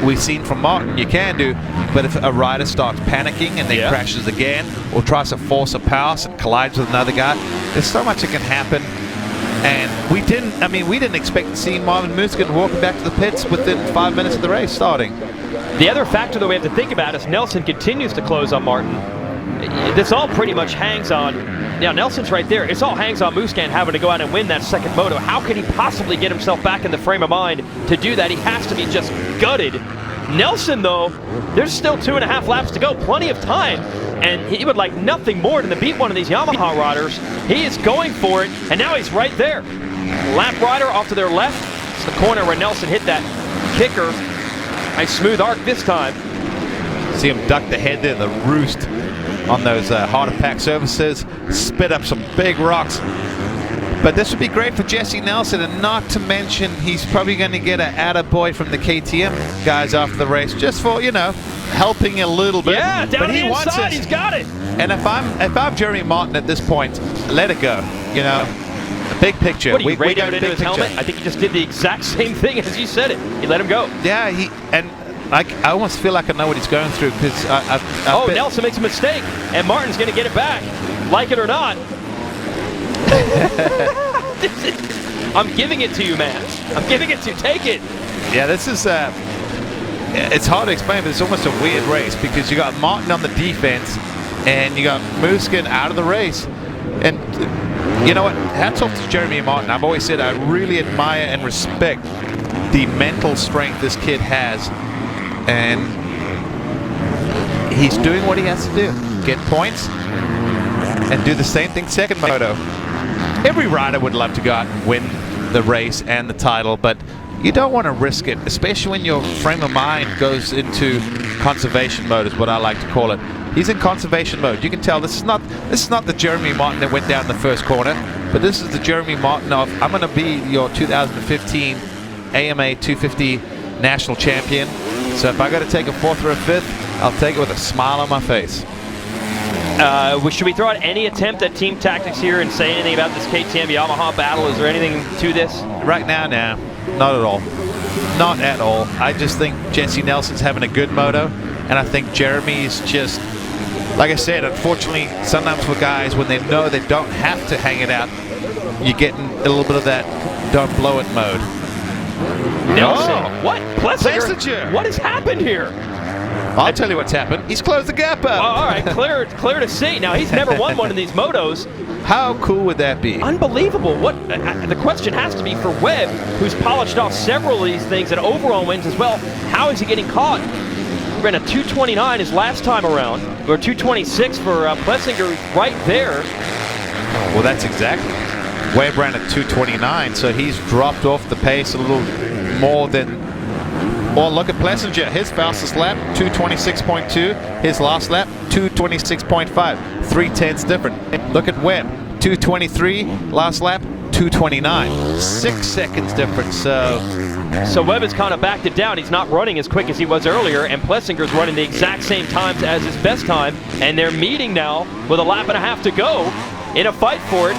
we've seen from Martin you can do. But if a rider starts panicking and then crashes again or tries to force a pass and collides with another guy, there's so much that can happen. And we didn't expect to see Marvin Musquin walking back to the pits within 5 minutes of the race starting. The other factor that we have to think about is Nelson continues to close on Martin. This all pretty much hangs on, now Nelson's right there, it all hangs on Musquin having to go out and win that second moto. How can he possibly get himself back in the frame of mind to do that? He has to be just gutted. Nelson, though, there's still 2.5 laps to go, plenty of time, and he would like nothing more than to beat one of these Yamaha riders. He is going for it, and now he's right there. Lap rider off to their left. It's the corner where Nelson hit that kicker. Nice smooth arc this time. See him duck the head there, the roost on those harder pack surfaces, spit up some big rocks. But this would be great for Jesse Nelson, and not to mention he's probably going to get an attaboy from the KTM guys after the race, just for, you know, helping a little bit. Yeah, down but the he wants inside, it. he's got it. And if I'm Jeremy Martin at this point, let it go. You know, big picture. What, he radioed into big his picture. helmet? I think he just did the exact same thing as you said it. He let him go. Yeah, I almost feel like I know what he's going through, because Nelson makes a mistake, and Martin's going to get it back, like it or not. I'm giving it to you, man. I'm giving it to you. Take it. Yeah, this is it's hard to explain, but it's almost a weird race, because you got Martin on the defense and you got Musquin out of the race. And you know what, hats off to Jeremy Martin. I've always said I really admire and respect the mental strength this kid has, and he's doing what he has to do, get points and do the same thing second moto. Every rider would love to go out and win the race and the title, but you don't want to risk it, especially when your frame of mind goes into conservation mode, is what I like to call it. He's in conservation mode. You can tell this is not the Jeremy Martin that went down the first corner, but this is the Jeremy Martin of, I'm going to be your 2015 AMA 250 national champion. So if I got to take a 4th or a 5th, I'll take it with a smile on my face. Should we throw out any attempt at team tactics here and say anything about this KTM Yamaha battle? Is there anything to this? Right now, no. Not at all. Not at all. I just think Jesse Nelson's having a good moto, and I think Jeremy's just, like I said, unfortunately, sometimes for guys, when they know they don't have to hang it out, you're getting a little bit of that don't blow it mode. Nelson, Oh. what? Plessinger. What has happened here? I'll tell you what's happened. He's closed the gap up. All right, clear to see. Now, he's never won one of these motos. How cool would that be? Unbelievable. What the question has to be for Webb, who's polished off several of these things and overall wins as well. How is he getting caught? We ran a 229 his last time around, or 226 for Plessinger right there. Well, that's exactly. Webb ran at 229, so he's dropped off the pace a little more than. Well, look at Plessinger. His fastest lap, 226.2. His last lap, 226.5. 0.3 different. Look at Webb, 223. Last lap, 2:29. 6 seconds difference. So Webb has kind of backed it down. He's not running as quick as he was earlier, and Plessinger's running the exact same times as his best time, and they're meeting now with a lap and a half to go in a fight for it.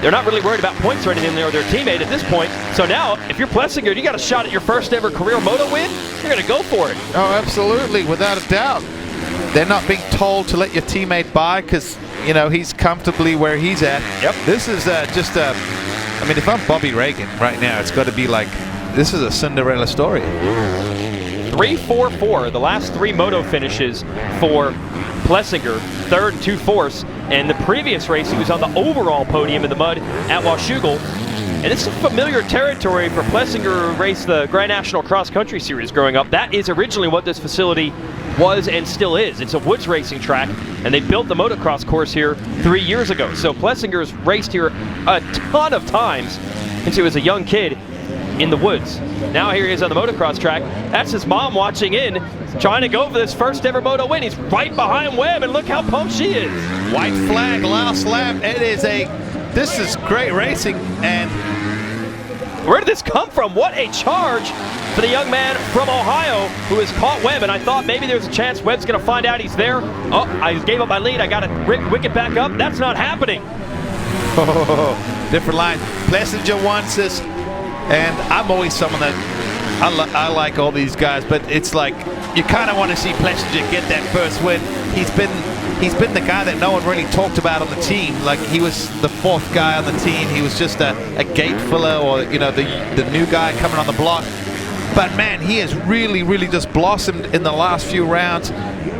They're not really worried about points or anything. They're their teammate at this point. So now, if you're Plessinger, you got a shot at your first ever career moto win, you're going to go for it. Oh, absolutely, without a doubt. They're not being told to let your teammate by because, you know, he's comfortably where he's at. Yep. This is just a, I mean, if I'm Bobby Reagan right now, it's got to be like, this is a Cinderella story. 3-4-4, the last 3 moto finishes for Plessinger, 3rd and 2/4. And the previous race, he was on the overall podium in the mud at Washougal. And it's familiar territory for Plessinger, who raced the Grand National Cross Country Series growing up. That is originally what this facility was and still is. It's a woods racing track, and they built the motocross course here 3 years ago. So Plessinger's raced here a ton of times since he was a young kid in the woods. Now here he is on the motocross track. That's his mom watching in, trying to go for this first ever moto win. He's right behind Webb, and look how pumped she is. White flag, last lap. This is great racing. And where did this come from? What a charge for the young man from Ohio who has caught Webb, and I thought maybe there's a chance Webb's going to find out he's there. Oh, I gave up my lead. I got to wick it back up. That's not happening. Oh, different line. Plessinger wants this, and I'm always someone that I like all these guys, but it's like you kind of want to see Plessinger get that first win. He's been the guy that no one really talked about on the team. Like, he was the 4th guy on the team. He was just a gate filler, or, you know, the new guy coming on the block. But man, he has really, really just blossomed in the last few rounds,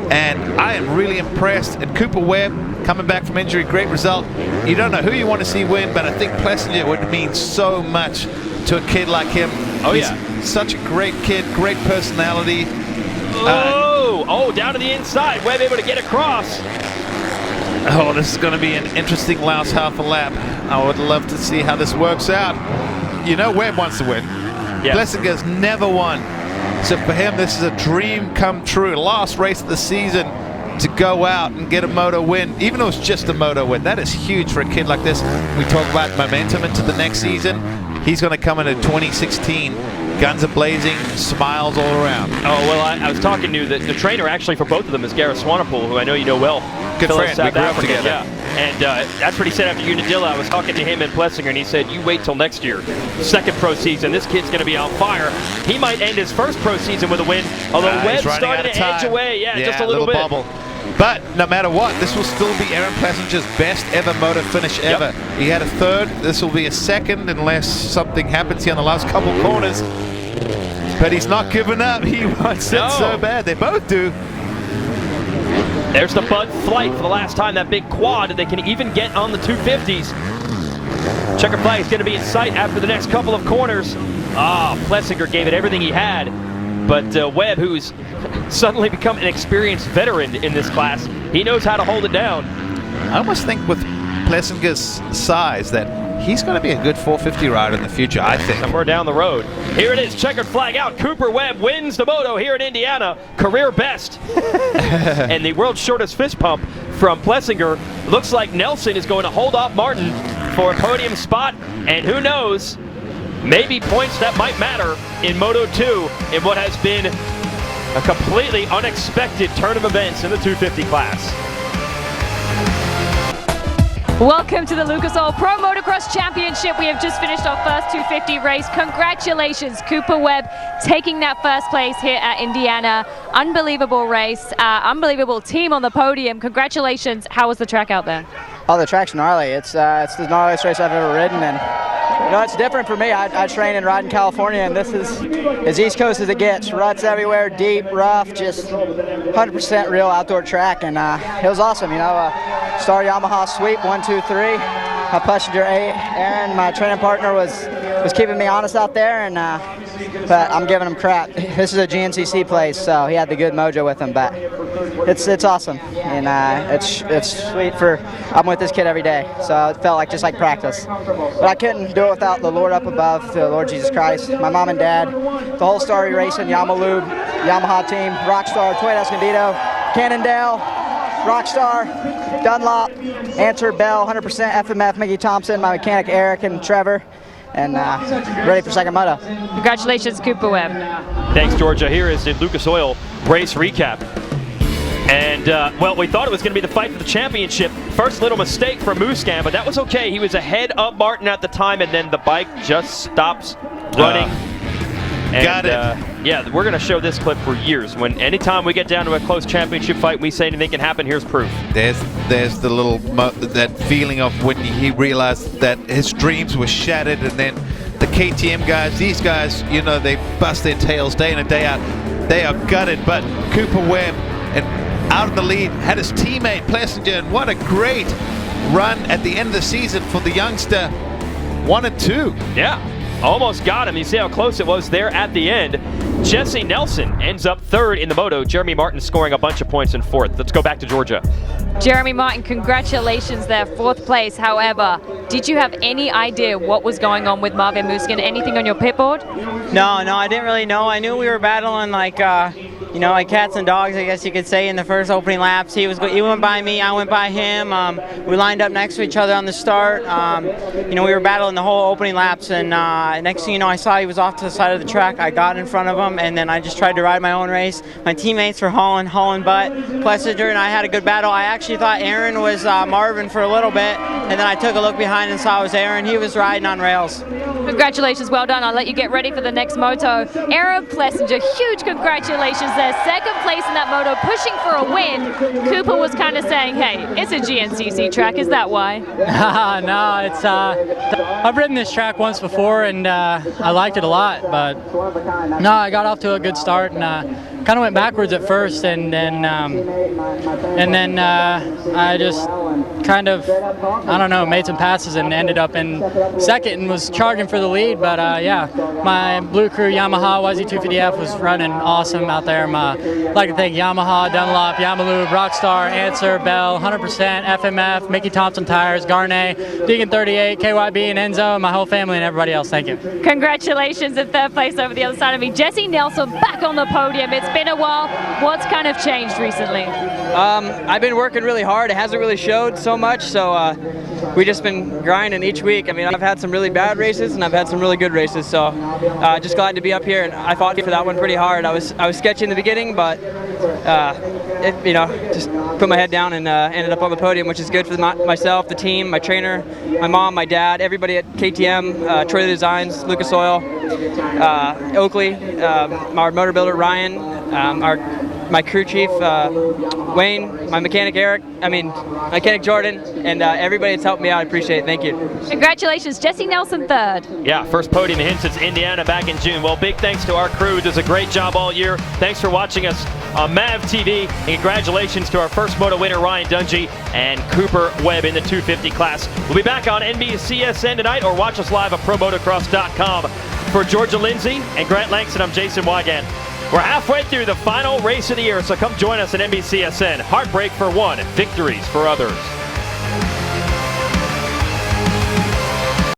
and I am really impressed. And Cooper Webb, coming back from injury, great result. You don't know who you want to see win, but I think Plessinger would mean so much to a kid like him. Oh, He's yeah. such a great kid, great personality. Oh, down to the inside. Webb able to get across. Oh, this is going to be an interesting last half a lap. I would love to see how this works out. You know, Webb wants to win. Yeah. Plessinger's never won. So for him, this is a dream come true. Last race of the season to go out and get a moto win. Even though it's just a moto win, that is huge for a kid like this. We talk about momentum into the next season. He's going to come into 2016. Guns are blazing, smiles all around. Oh, well, I was talking to the trainer actually for both of them is Gareth Swanepoel, who I know you know well. Good friend, South we grew up Africa, together. Yeah. And that's what he said after Unadilla. I was talking to him in Plessinger, and he said, you wait till next year. 2nd pro season, this kid's going to be on fire. He might end his 1st pro season with a win, although Webb started to edge away. Yeah, just a little bit. Bubble. But no matter what, this will still be Aaron Plessinger's best ever moto finish ever. Yep. He had a 3rd. This will be a 2nd unless something happens here on the last couple corners. But he's not giving up. He wants it so bad. They both do. There's the Bud Flight for the last time, that big quad that they can even get on the 250s. Checker flag is going to be in sight after the next couple of corners. Plessinger gave it everything he had. But Webb, who's suddenly become an experienced veteran in this class, he knows how to hold it down. I almost think with Plessinger's size that he's going to be a good 450 rider in the future, I think. Somewhere down the road. Here it is, checkered flag out. Cooper Webb wins the moto here in Indiana. Career best. And the world's shortest fist pump from Plessinger. Looks like Nelson is going to hold off Martin for a podium spot. And who knows, maybe points that might matter in Moto 2 in what has been a completely unexpected turn of events in the 250 class. Welcome to the Lucas Oil Pro Motocross Championship. We have just finished our first 250 race. Congratulations, Cooper Webb, taking that first place here at Indiana. Unbelievable race, unbelievable team on the podium. Congratulations. How was the track out there? Oh, the track's gnarly. It's the gnarliest race I've ever ridden, and you know, it's different for me. I train and ride in California, and this is as East Coast as it gets. Ruts everywhere, deep, rough, just 100% real outdoor track, and it was awesome. You know, Star Yamaha sweep 1, 2, 3. My passenger Aaron, my training partner, was keeping me honest out there, and but I'm giving him crap. This is a GNCC place, so he had the good mojo with him, but it's awesome, and it's sweet for I'm with this kid every day, so it felt like just like practice. But I couldn't do it without the Lord up above, the Lord Jesus Christ, my mom and dad, the whole Starry Racing, Yamalube, Yamaha team, Rockstar, Toyota Escondido, Cannondale, Rockstar, Dunlop, Answer, Bell, 100% FMF, Mickey Thompson, my mechanic Eric and Trevor, and ready for second moto. Congratulations, Cooper Webb. Thanks, Georgia. Here is the Lucas Oil race recap. And, well, we thought it was going to be the fight for the championship. First little mistake for Musquin, but that was okay. He was ahead of Martin at the time, and then the bike just stops running. Got it. Yeah, we're going to show this clip for years. When anytime we get down to a close championship fight, we say anything can happen. Here's proof. There's the little that feeling of when he realized that his dreams were shattered, and then the KTM guys, these guys, you know, they bust their tails day in and day out. They are gutted, but Cooper Webb and out of the lead had his teammate Plessinger, and what a great run at the end of the season for the youngster. 1 and 2. Yeah, almost got him. You see how close it was there at the end. Jesse Nelson ends up third in the moto. Jeremy Martin scoring a bunch of points in fourth. Let's go back to Georgia. Jeremy Martin, congratulations there, 4th place. However, did you have any idea what was going on with Marvin Musquin? Anything on your pit board? No, I didn't really know. I knew we were battling like cats and dogs, I guess you could say, in the first opening laps. He went by me, I went by him. We lined up next to each other on the start. We were battling the whole opening laps, and next thing you know, I saw he was off to the side of the track. I got in front of him, and then I just tried to ride my own race. My teammates were hauling butt. Plessinger and I had a good battle. I actually thought Aaron was Marvin for a little bit, and then I took a look behind and saw it was Aaron. He was riding on rails. Congratulations, well done. I'll let you get ready for the next moto. Aaron Plessinger, huge congratulations there. 2nd place in that moto, pushing for a win. Cooper was kind of saying, hey, it's a GNCC track, is that why? No, it's I've ridden this track once before, and I liked it a lot, but no, I got off to a good start, and kind of went backwards at first, and then I just kind of, I don't know, made some passes and ended up in second and was charging for the lead. But yeah, my Blue Crew Yamaha YZ250F was running awesome out there. I'd like to thank Yamaha, Dunlop, Yamalube, Rockstar, Answer, Bell, 100%, FMF, Mickey Thompson Tires, Garnet, Deacon 38, KYB, and Enzo, and my whole family and everybody else. Thank you. Congratulations in 3rd place over the other side of me. Jesse Nelson back on the podium. It's been a while. What's kind of changed recently? I've been working really hard. It hasn't really showed so much, so we've just been grinding each week. I mean, I've had some really bad races and I've had some really good races, so just glad to be up here, and I fought for that one pretty hard. I was sketchy in the beginning, but just put my head down and ended up on the podium, which is good for myself, the team, my trainer, my mom, my dad, everybody at KTM, Troy Designs, Lucas Oil, Oakley, our motor builder Ryan, my crew chief Wayne, my mechanic mechanic Jordan, and everybody that's helped me out. I appreciate it. Thank you. Congratulations, Jesse Nelson 3rd. Yeah, first podium in since Indiana back in June. Well, big thanks to our crew who does a great job all year. Thanks for watching us on MAV TV, and congratulations to our first moto winner Ryan Dungey and Cooper Webb in the 250 class. We'll be back on NBCSN tonight, or watch us live at ProMotocross.com. For Georgia Lindsay and Grant Langston, I'm Jason Wygant. We're halfway through the final race of the year, so come join us at NBCSN. Heartbreak for one, victories for others.